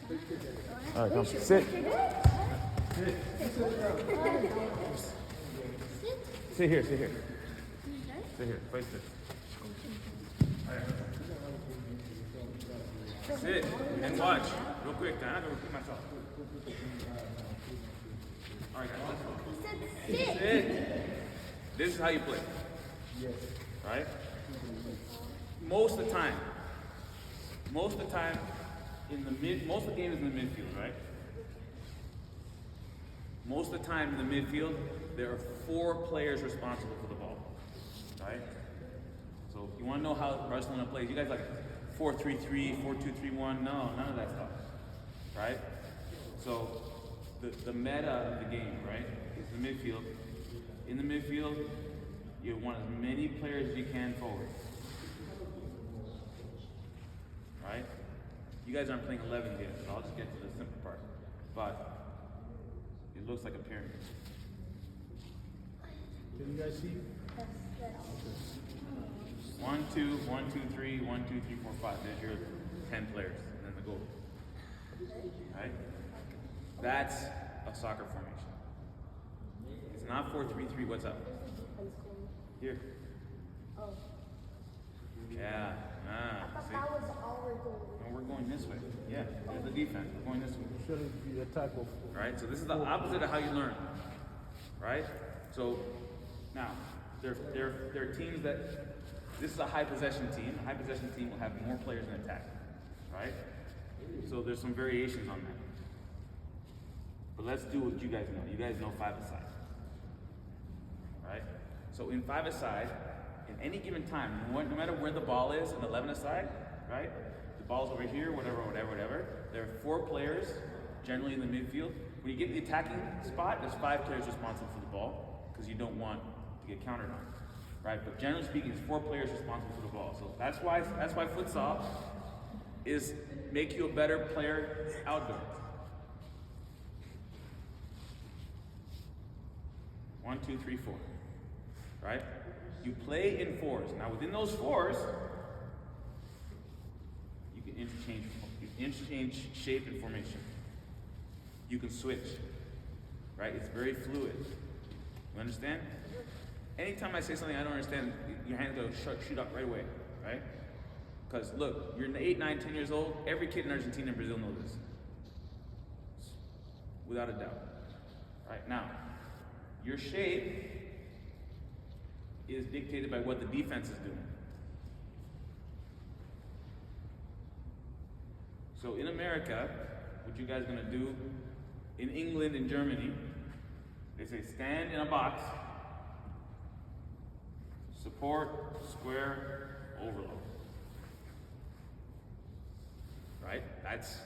All right, come. Sit. Sit here, sit here. Sit here, face this. Sit and watch. Real quick, I'm not gonna repeat myself. All right, guys, let's go. Sit. This is how you play. Right? Most of the time, most of the game is in the midfield, right? Most of the time in the midfield, there are 4 players responsible for the ball, right? So if you want to know how Barcelona plays, you guys like 4-3-3, 4-2-3-1, no, none of that stuff, right? So the meta of the game, right, is the midfield. In the midfield, you want as many players as you can forward, right? You guys aren't playing 11 yet, so I'll just get to the simple part. But it looks like a pyramid. Can you guys see? 1, 2, 1, 2, 3, 1, 2, 3, 4, 5. There's your 10 players, and then the goal. Right? That's a soccer formation. It's not 4-3-3. What's up? Here. Oh. Yeah. See? That was all we're doing. No, we're going this way. Yeah. There's the defense. We're going this way. Shouldn't be attack of. Right? So this is the opposite of how you learn. Right? So now there are teams that this is a high possession team. A high possession team will have more players in attack. Right? So there's some variations on that. But let's do what you guys know. You guys know 5-a-side. Right? So in 5-a-side, in any given time, no matter where the ball is, in 11-a-side, right? The ball's over here, whatever. There are 4 players, generally in the midfield. When you get the attacking spot, there's 5 players responsible for the ball, because you don't want to get countered on, right? But generally speaking, it's 4 players responsible for the ball. So that's why futsal is make you a better player outdoors. 1, 2, 3, 4. Right? You play in 4s. Now within those 4s, you can interchange shape and formation. You can switch. Right? It's very fluid. You understand? Anytime I say something I don't understand, your hands go shoot up right away. Right? Because look, you're 8, 9, 10 years old, every kid in Argentina and Brazil knows this. Without a doubt. Right? Now, your shape is dictated by what the defense is doing. So in America, what you guys are gonna do, in England and Germany, they say stand in a box, support, square, overload. Right? That's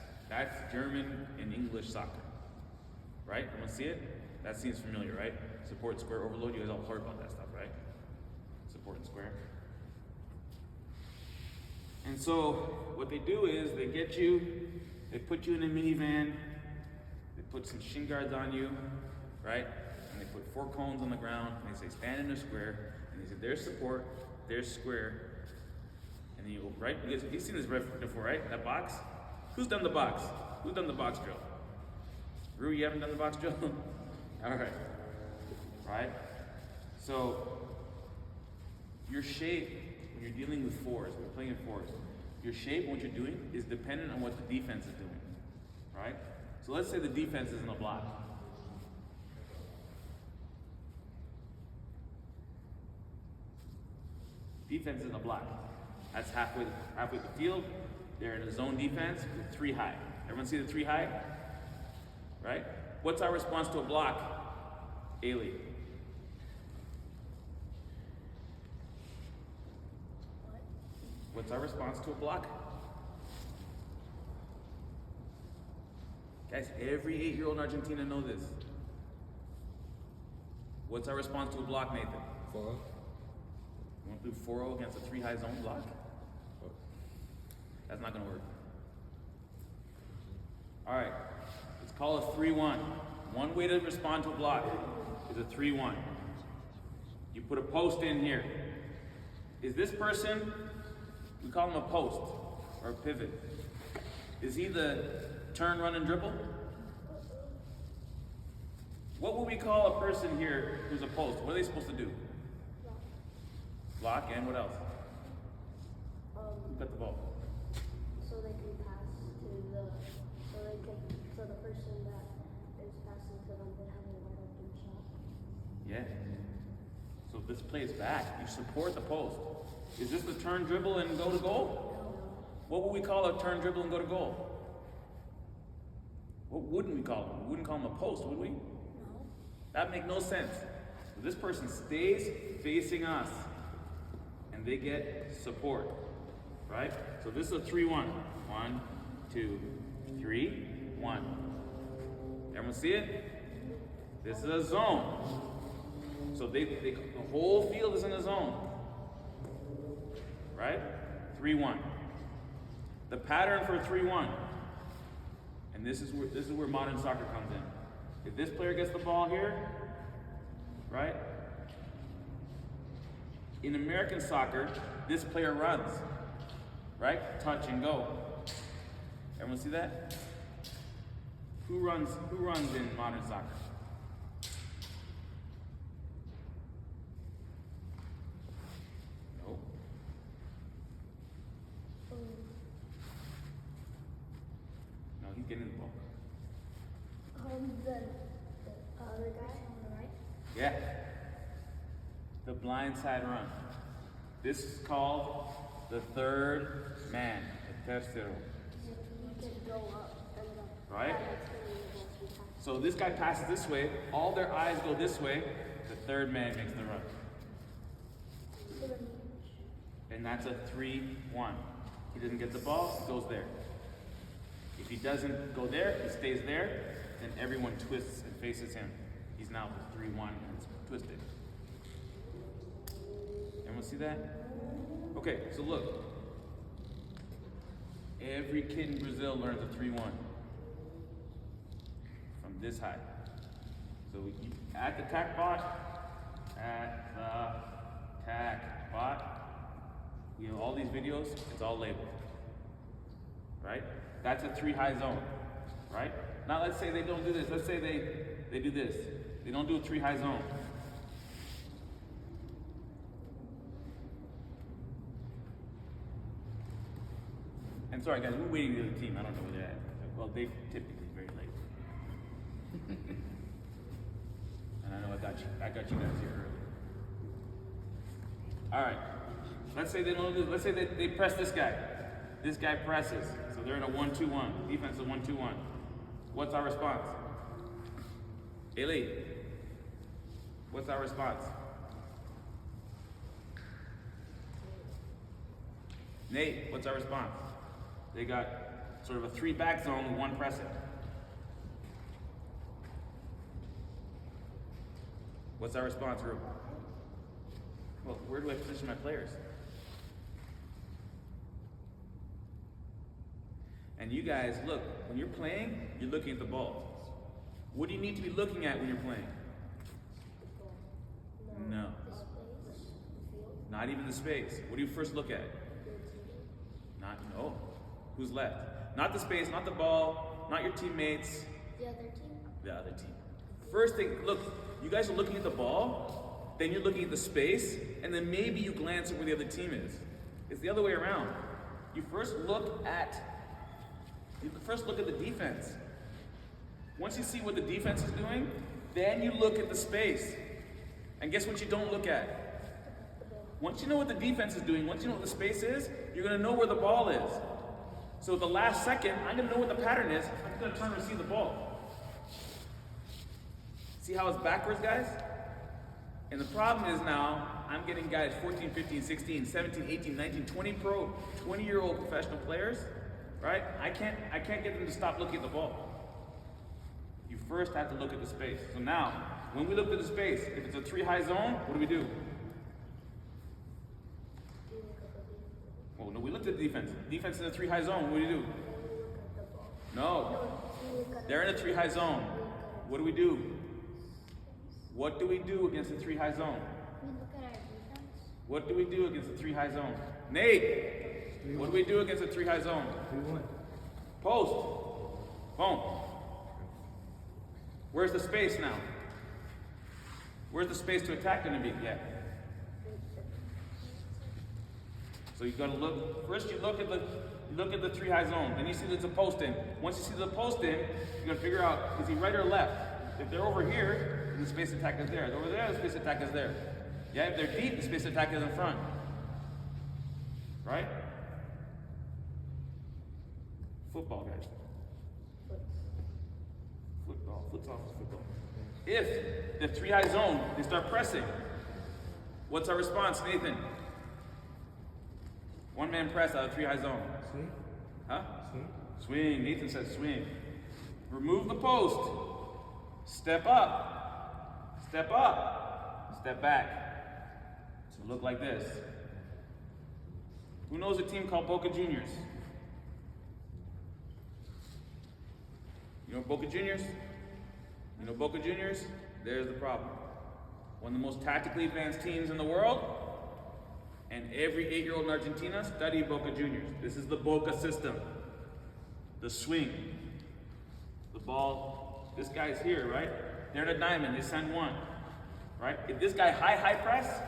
German and English soccer. Right? Everyone see it? That seems familiar, right? Support, square, overload. You guys all heard about that stuff, right? Support and square. And so what they do is they put you in a minivan, they put some shin guards on you, right? And they put 4 cones on the ground, and they say stand in a square, and they say there's support, there's square, and then you go, right? You've seen this before, right? That box? Who's done the box? Who's done the box drill? Rue, you haven't done the box drill? All right. Right? So your shape, when you're dealing with 4s, when you're playing in 4s, your shape, what you're doing, is dependent on what the defense is doing. Right? So let's say the defense is in a block. Defense is in a block. That's halfway the field. They're in a zone defense with 3 high. Everyone see the 3 high? Right? What's our response to a block? Ailey. What's our response to a block? Guys, every 8-year-old in Argentina know this. What's our response to a block, Nathan? 4. You want to do 4-0 against a 3 high zone block? That's not going to work. All right, let's call it 3-1. One way to respond to a block is a 3-1. You put a post in here. Is this person, we call him a post or a pivot. Is he the turn, run, and dribble? What would we call a person here who's a post? What are they supposed to do? Block, and what else? Who got the ball? So they can pass to the, so the person that is passing to them would have a wide open shot. Yeah. So this plays back. You support the post. Is this the turn, dribble, and go to goal? What would we call a turn, dribble, and go to goal? What wouldn't we call them? We wouldn't call them a post, would we? No. That make no sense. So this person stays facing us, and they get support, right? So this is a 3-1. 1, 2, 3, 1. Everyone see it? This is a zone. So the whole field is in a zone, right? 3-1. The pattern for 3-1, and this is where modern soccer comes in. If this player gets the ball here, right? In American soccer, this player runs, right? Touch and go. Everyone see that? Who runs in modern soccer? No. No, he's getting the ball. The other guy on the right. Yeah. The blind side run. This is called the third man, the tercero. He can go up and the Right? guy that's getting the ball can pass. So this guy passes this way, all their eyes go this way, the third man makes the run. So then And that's a 3-1. He doesn't get the ball, he goes there. If he doesn't go there, he stays there, then everyone twists and faces him. He's now the 3-1 and it's twisted. Everyone see that? Okay, so look. Every kid in Brazil learns a 3-1 from this height. So at the tack bot, you know, all these videos, it's all labeled, right? That's a 3 high zone, right? Now let's say they don't do this. Let's say they do this. They don't do a 3 high zone. And sorry guys, we're waiting for the other team. I don't know where they're at. Well, they typically very late. And I know I got you guys here early. All right. Let's say they don't do. Let's say they press this guy. This guy presses. So they're in a 1-2-1. Defense is 1-2-1. What's our response? Eli, what's our response? Nate, what's our response? They got sort of a 3 back zone with 1 pressing. What's our response, group? Well, where do I position my players? And you guys, look, when you're playing, you're looking at the ball. What do you need to be looking at when you're playing? No. the space, the field, Not even the space. What do you first look at? No. Who's left? Not the space, not the ball, not your teammates, the other team. the other team. First thing, look, you guys are looking at the ball, then you're looking at the space, and then maybe you glance at where the other team is. It's the other way around. You first look at the defense. Once you see what the defense is doing, then you look at the space. And guess what you don't look at? Once you know what the defense is doing, once you know what the space is, you're going to know where the ball is. So at the last second, I'm going to know what the pattern is. I'm just going to turn and receive the ball. See how it's backwards, guys? And the problem is now, I'm getting guys 14, 15, 16, 17, 18, 19, 20-year-old professional players, right? I can't get them to stop looking at the ball. You first have to look at the space. So now, when we look at the space, if it's a 3 high zone, what do we do? Well, no, we looked at the defense. Defense in a 3 high zone, what do you do? No. They're in a 3 high zone. What do we do? What do we do against a 3 high zone? We look at our defense. What do we do against a 3 high zone? Nate! What do we do against a 3 high zone? 3-1. Post. Boom. Where's the space now? Where's the space to attack going to be? Yeah. So you got to look. First, you look at the three high zone. Then you see there's a post in. Once you see the post in, you got to figure out, is he right or left? If they're over here, then the space attack is there. If they're over there, the space attack is there. Yeah. If they're deep, the space attack is in front. Right? Football, guys. Football. Football is football. If the three high zone, they start pressing, what's our response, Nathan? One man press out of three high zone. Swing. Huh? Swing. Swing. Nathan says swing. Remove the post. Step up. Step up. Step back. So look like this. Who knows a team called Boca Juniors? You know Boca Juniors? You know Boca Juniors? There's the problem. One of the most tactically advanced teams in the world, and every 8-year-old in Argentina studied Boca Juniors. This is the Boca system. The swing. The ball, this guy's here, right? They're in a diamond, they send one, right? If this guy high press,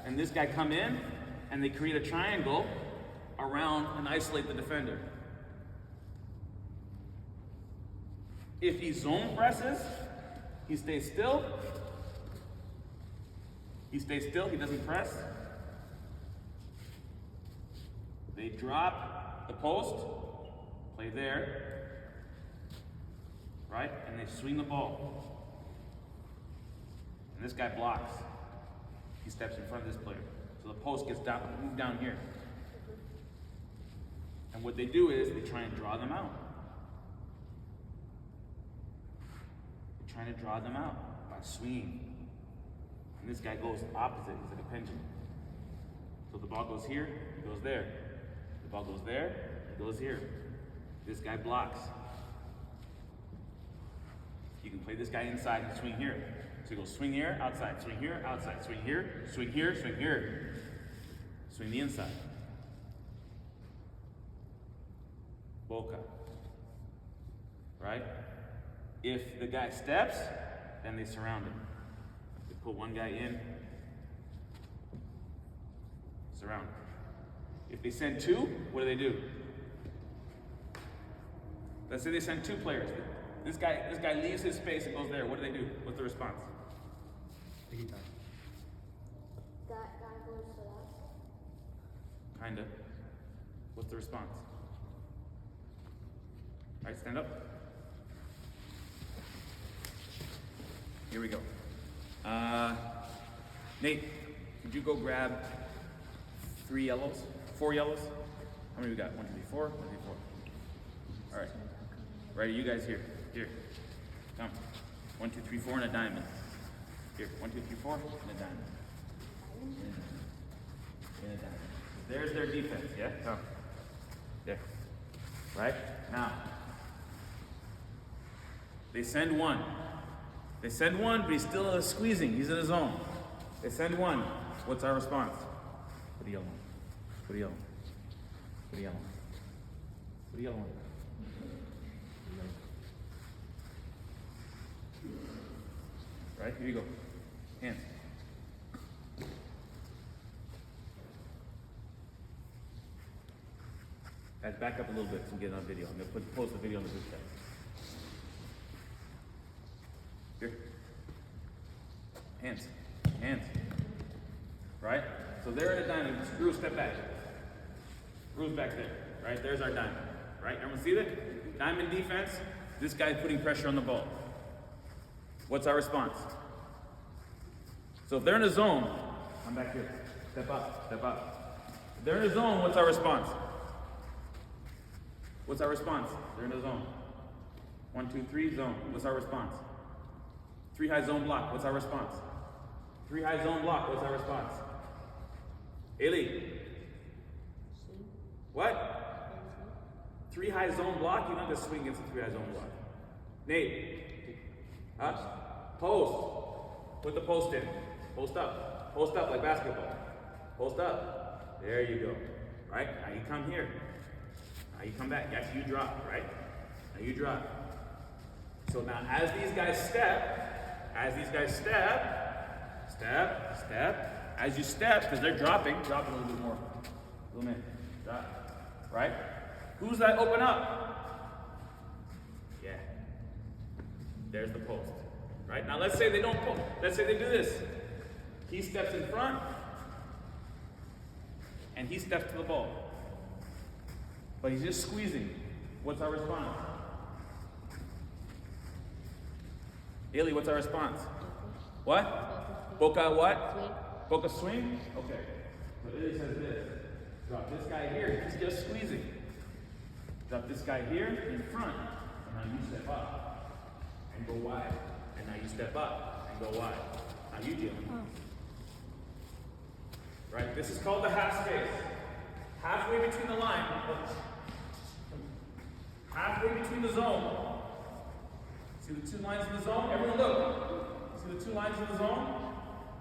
and this guy come in, and they create a triangle around and isolate the defender. If he zone presses, he stays still. He stays still, he doesn't press. They drop the post, play there, right? And they swing the ball. And this guy blocks. He steps in front of this player. So the post gets down, moved down here. And what they do is they try and draw them out. They're trying to draw them out by swinging. And this guy goes opposite, he's like a pendulum. So the ball goes here, he goes there. The ball goes there, it goes here. This guy blocks. You can play this guy inside and swing here. So he goes swing here, outside, swing here, outside, swing here, swing here, swing here. Swing the inside. Boca. Right? If the guy steps, then they surround him. They put one guy in, surround him. If they send two, what do? Let's say they send two players. This guy leaves his space and goes there. What do? What's the response? That guy goes to that. Kinda. What's the response? All right, stand up. Here we go. Nate, could you go grab 3 yellows? 4 yellows? How many we got? 1, 2, 3, 4. 1, 2, 3, 4. All right. Right, you guys here. Here. Come. 1, 2, 3, 4, and a diamond. Here. 1, 2, 3, 4, and a diamond. And a diamond. There's their defense, yeah? Come. There. Right? Now. They send one. They send one, but he's still squeezing. He's in his zone. They send one. What's our response? Put a yellow one. Put a yellow one. Put a yellow one. Put a yellow one. Right, here you go. Hands. Guys, back up a little bit so we get it on video. I'm going to post the video on the group chat. Here. Hands. Hands. Right? So they're in a diamond. Screw, step back. Screw's back there. Right? There's our diamond. Right? Everyone see that? Diamond defense. This guy's putting pressure on the ball. What's our response? So if they're in a zone, come back here. Step up. Step up. If they're in a zone, what's our response? What's our response? They're in a zone. 1, 2, 3, zone. What's our response? 3 high zone block. What's our response? 3 high zone block. What's our response? Eli. What? 3 high zone block? You're not going to swing against a 3 high zone block. Nate. Huh? Post. Put the post in. Post up. Post up like basketball. Post up. There you go. Right? Now you come here. Now you come back. Actually, you drop, right? Now you drop. so now as these guys step, as you step, because they're dropping a little bit more. A little bit. Drop. Right? Who's that open up? Yeah. There's the post. Right? Now let's say they don't post. Let's say they do this. He steps in front, and he steps to the ball. But he's just squeezing. What's our response? Illy, what's our response? What? Boca what? Swing. Boca swing? Okay. So Illy says this. Drop this guy here, he's just squeezing. Drop this guy here in front, and now you step up and go wide. And now you step up and go wide. Now you deal. Right? This is called the half space. Halfway between the line. Halfway between the zone. See the two lines in the zone? Everyone look. See the two lines in the zone?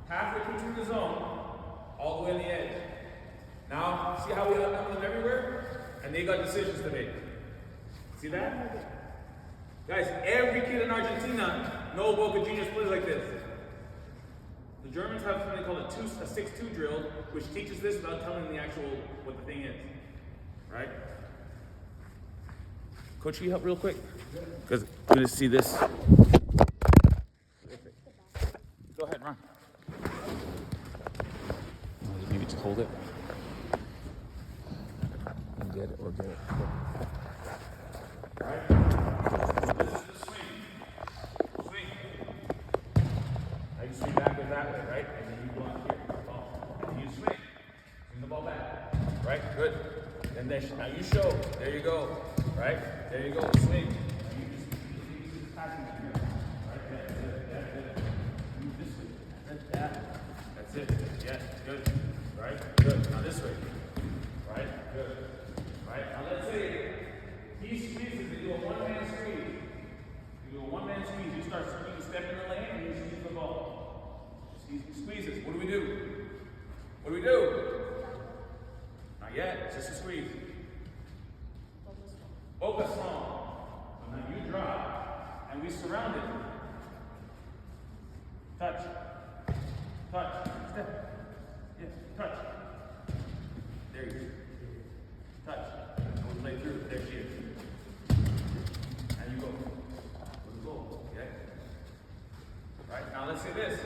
Halfway between the zone, all the way on the edge. Now, see how we outnumber them everywhere? And they got decisions to make. See that? Guys, every kid in Argentina knows Boca Juniors plays like this. The Germans have something called a 6-2 drill, which teaches this without telling them the actual, what the thing is. Right? Coach, can you help real quick? Because I'm going to see this. Go ahead, Ron. Maybe just hold it. Get it or get it. Alright? This is the swing. Swing. Now you swing backwards that way, right? And then you go on here. Ball. And you swing. Swing the ball back. Right? Good. And then now you show. There you go. Right? There you go. Swing. Now you just passing it here. Right? That's it. That's it. Move this way. That's that. That's it. Yes. Good. Right? Good. Now this way. Right? Good. Right? Now let's say he squeezes, they do a one-man squeeze. You do a one-man squeeze, you start you step in the lane and you squeeze the ball. He squeezes. What do we do? What do we do? Not yet, it's just a squeeze. Boca small. So now you drop and we surround it. Touch. Touch. Step. Yes, touch. There you go. Touch. And we play through. There she is. And you go. Let's go. Okay? Right? Now let's say this.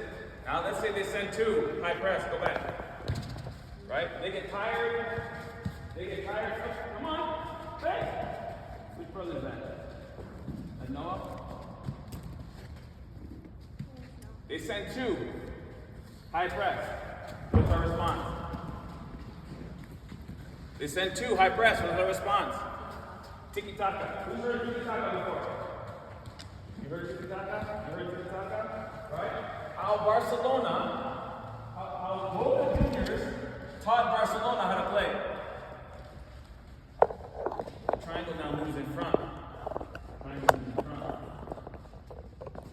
Now let's say they send two. High press. Go back. Right? They get tired. They get tired. Come on. Hey! Which brother is that? And Noah? They send two. High press. What's our response? They send two, high press. What's our response? Tiki-taka. Who's heard tiki-taka before? You heard tiki-taka? You heard tiki-taka? Right? How Boca Juniors taught Barcelona how to play. Triangle now moves in front. Triangle moves in front.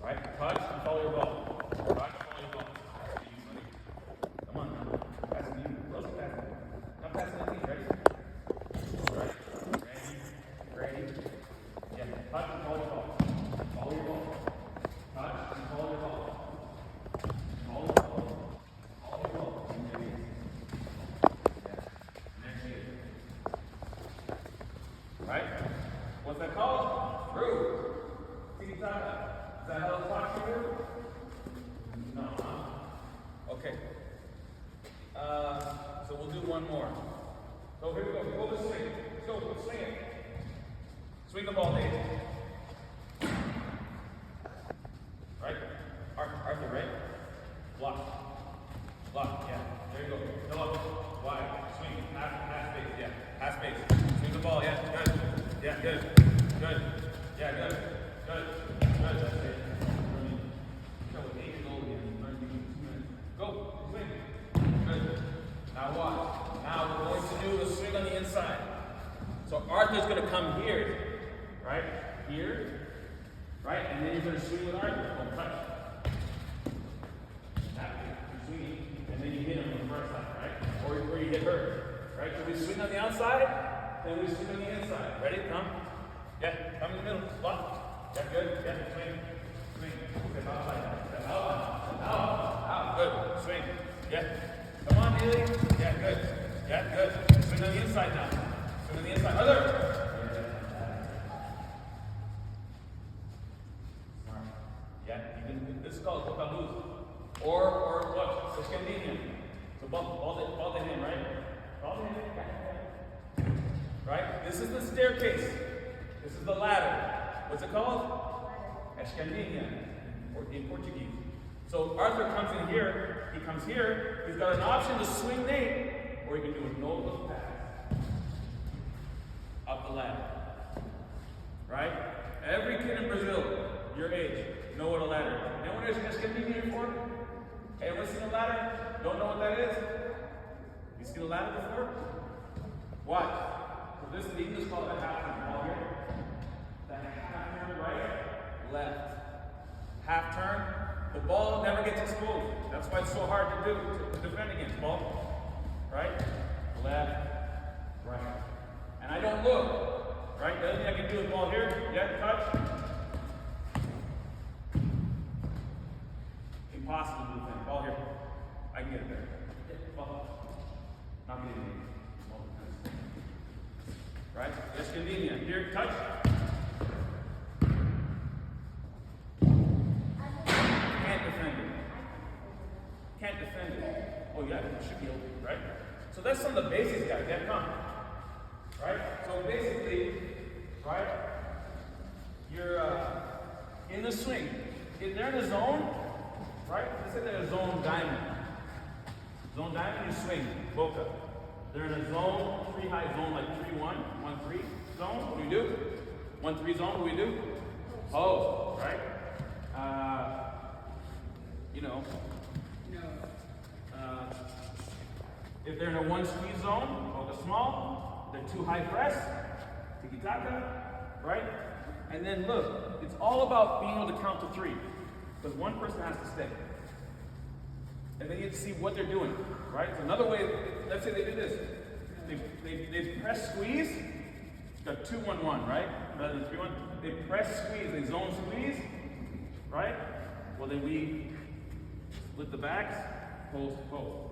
Right? Touch and follow your ball. Touch and follow your ball. Come on now. Passing to you. Close to passing. Not passing the team. Ready? Right. Ready. Yeah. Touch and follow your ball. Follow your ball. Touch and follow your ball. Follow your ball. Follow your ball. And there he is. Yeah. And there she is. Right? What's that called? Through. Tiki-taka. Is that how it's talked to you? No, huh? Okay. So we'll do one more. So here we go. Go to swing. Let's go. Swing it. Swing the ball, Dave. Right? Arthur, right? Block. Block. Yeah. There you go. Go up. Wide. Swing. Half space. Yeah. Half space. Swing the ball. Yeah. Good. Yeah. Good. Good. Yeah. Good. Good. Good. That's it. Go. Swing. Good. Now watch. Now we're going to do a swing on the inside. So Arthur's going to come here. Right? Here. Right? And then you're going to swing with Arthur. Don't touch. That way. You're swinging. And then you hit him on the first side. Right? Or you hit her. Right? So we swing on the outside. Then we swing on the inside. Ready? Come. Yeah. Come in the middle. Block. Yeah. Good. Yeah. Swing. called Boca Luz. Or what? Escandinha. So ball the hand, right? Ball the hand. Right? This is the staircase. This is the ladder. What's it called? Escandinha, or in Portuguese. So Arthur comes in here, he comes here, he's got an option to swing Nate, or he can do a no-look pass up the ladder. Right? Every kid in Brazil, your age, know what a ladder is. You know what Escandinha for? Anyone seen a ladder? Don't know what that is? You seen a ladder before? Watch. So this is the English call it a half turn. Ball here. The half turn right, left. Half turn. The ball never gets exposed. That's why it's so hard to do to defend against. Ball. Right? Left. Right. And I don't look. Right? The other thing I can do is ball here. Yeah, touch. Impossible to defend. Ball here. I can get it there. Ball. Not getting it. Right? Escandinha. Here, touch. Can't defend it. Can't defend it. Oh yeah, it should be open, right? So that's some of the basics, guys. Yeah, come. Right? So basically, right? You're in the swing. If they're in a zone, right? Let's say they're in a zone diamond. Zone diamond, you swing. Boca. They're in a zone, 3-high zone, like 3-1, 1-3 zone. What do we do? 1-3 zone, what do we do? Oh, right? You know. If they're in a 1-squeeze zone, Boca small, they're 2-high press, tiki-taka, right? And then look, it's all about being able to count to 3, because one person has to stay. And then you have to see what they're doing, right? So another way, let's say they do this. They press squeeze, it's got 2-1-1, right? Rather than 3-1. They press squeeze, they zone squeeze, right? Well, then we split the backs, post, post.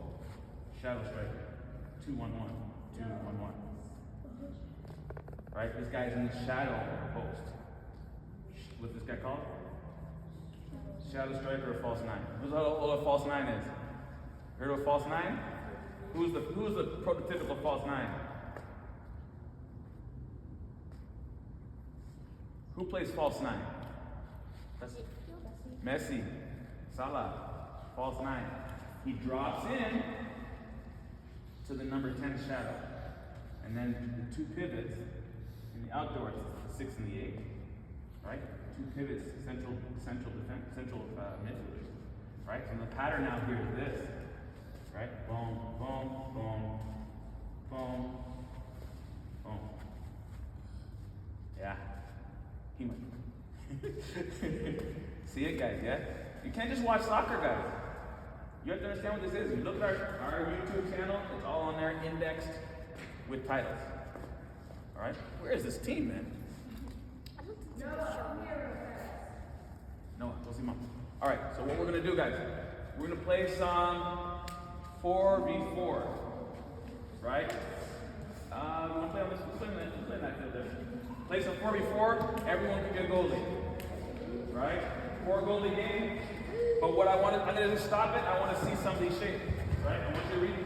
Shadow striker, 2-1-1, 2-1-1. Right? This guy's in the shadow of the post. What's this guy called? Shadow striker or false 9? Who's what a false 9 is? Heard of a false 9? Who's the prototypical false 9? Who plays false 9? Messi. Salah. False 9. He drops in to the number 10 shadow. And then the 2 pivots in the outdoors, the 6 and the 8. Right? 2 pivots, central defense, central midfielders. Right? So the pattern now here is this. Right? Boom, boom, boom, boom, boom. Yeah. He might. See it, guys, yeah? You can't just watch soccer, guys. You have to understand what this is. You look at our YouTube channel, it's all on there, indexed with titles. Alright? Where is this team, man? No, go see mom. Alright, so what we're gonna do, guys, we're gonna play some 4v4. Right? We wanna play on this, let's play that there. Play some 4v4, everyone can be a goalie. Right? 4 goalie game. But what I'm gonna just stop it, I wanna see somebody shake. Right? I want you to read